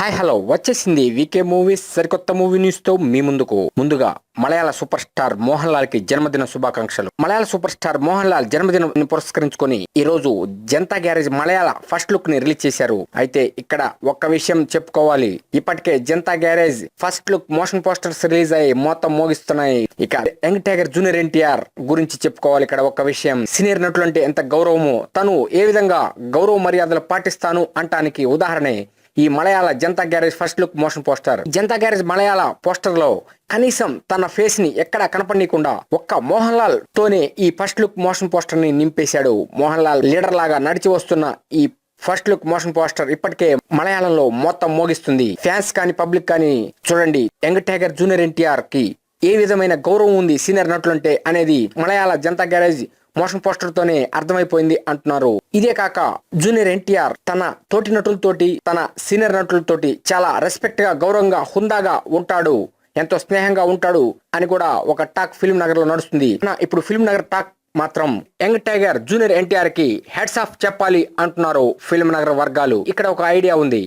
Hi hello వచ్చేసింది వీకే movies సరికొత్త movie news తో మీ ముందుగా మలయాళ సూపర్ స్టార్ మోహన్ లాల్ కి జన్మదిన శుభాకాంక్షలు. మలయాళ సూపర్ స్టార్ మోహన్ లాల్ జన్మదినం పురస్కరించుకొని ఈ రోజు జనతా గ్యారేజ్ మలయాళ ఫస్ట్ లుక్ ని రిలీజ్ చేశారు. అయితే ఇక్కడ ఒక్క విషయం చెప్పుకోవాలి, ఇప్పటికే Janata garage first look motion posters release అయ్యి మొత్తం మోగిస్తున్నాయి. ఇక యంగ్ టైగర్ జూనియర్ ఎన్టీఆర్ గురించి చెప్పుకోవాలి. ఇక్కడ ఒక్క విషయం, సీనియర్ నటులు అంటే ఎంత గౌరవమో, తను ఏ విధంగా గౌరవ మర్యాదలు పాటిస్తాను అంటానికి ఉదాహరణే ఈ మలయాళ Janatha garage first look motion poster. Janatha garage మలయాళ పోస్టర్ లో కనీసం తన ఫేస్ ని ఎక్కడా కనపడనీయకుండా ఒక్క మోహన్ లాల్ తోనే ఈ ఫస్ట్ లుక్ మోషన్ పోస్టర్ ని నింపేశాడు. మోహన్ లాల్ లీడర్ లాగా నడిచి వస్తున్న ఈ ఫస్ట్ లుక్ మోషన్ పోస్టర్ ఇప్పటికే మలయాళంలో మొత్తం మోగిస్తుంది. ఫ్యాన్స్ కానీ పబ్లిక్ కానీ చూడండి, యంగ్ టైగర్ జూనియర్ ఎన్టీఆర్ కి ఏ విధమైన గౌరవం ఉంది సీనియర్ నటులంటే అనేది మలయాళ జనతా గ్యారేజ్ మోషన్ పోస్టర్ తోనే అర్థమైపోయింది అంటున్నారు. ఇదే కాక జూనియర్ ఎన్టీఆర్ తన తోటి నటులతోటి, తన సీనియర్ నటులతోటి చాలా రెస్పెక్ట్ గా, గౌరవంగా, హుందాగా ఉంటాడు, ఎంతో స్నేహంగా ఉంటాడు అని కూడా ఒక టాక్ ఫిల్మ్ నగర్ లో నడుస్తుంది. ఇప్పుడు ఫిల్మ్ నగర్ టాక్ మాత్రం యంగ్ టైగర్ జూనియర్ ఎన్టీఆర్ కి హెడ్స్ ఆఫ్ చెప్పాలి అంటున్నారు ఫిల్మ్ నగర్ వర్గాలు. ఇక్కడ ఒక ఐడియా ఉంది,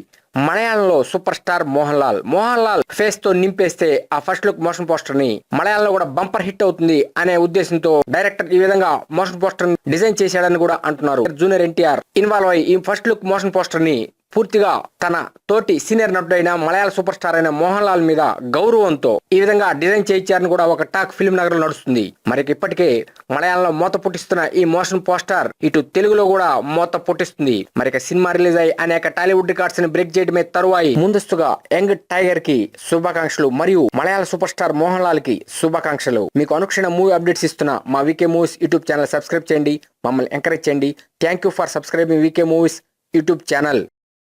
మలయాళంలో super star Mohan Lal face తో నింపేస్తే ఆ ఫస్ట్ లుక్ మోషన్ పోస్టర్ ని మలయాళంలో కూడా బంపర్ హిట్ అవుతుంది అనే ఉద్దేశంతో డైరెక్టర్ ఈ విధంగా మోషన్ పోస్టర్ డిజైన్ చేశాడని కూడా అంటున్నారు. జూనియర్ ఎన్టీఆర్ ఇన్వాల్వ్ అయ్యి ఈ ఫస్ట్ లుక్ మోషన్ పోస్టర్ ని పూర్తిగా తన తోటి సీనియర్ నటుడైన మలయాళ సూపర్ స్టార్ అయిన మోహన్ లాల్ మీద గౌరవంతో ఈ విధంగా డిజైన్ చేయించారని కూడా ఒక టాక్ ఫిల్మ్ నగర్ నడుస్తుంది. మరి ఇప్పటికే మలయాళంలో మోత పుట్టిస్తున్న ఈ మోషన్ పోస్టర్ ఇటు తెలుగులో కూడా మోత పుట్టిస్తుంది. మరి సినిమా రిలీజ్ అయ్యి అనేక టాలీవుడ్ రికార్డ్స్ ని బ్రేక్ చేయడమే తరువాయి ముందస్తుగా యంగ్ టైగర్ కి శుభాకాంక్షలు మరియు మలయాళ సూపర్ స్టార్ మోహన్ లాల్ కి శుభాకాంక్షలు. మీకు అనుక్షణ మూవీ అప్డేట్స్ ఇస్తున్న మా VK movies YouTube channel subscribe చేయండి, మమ్మల్ని ఎంకరేజ్ చేయండి. Thank you for subscribing VK movies YouTube channel.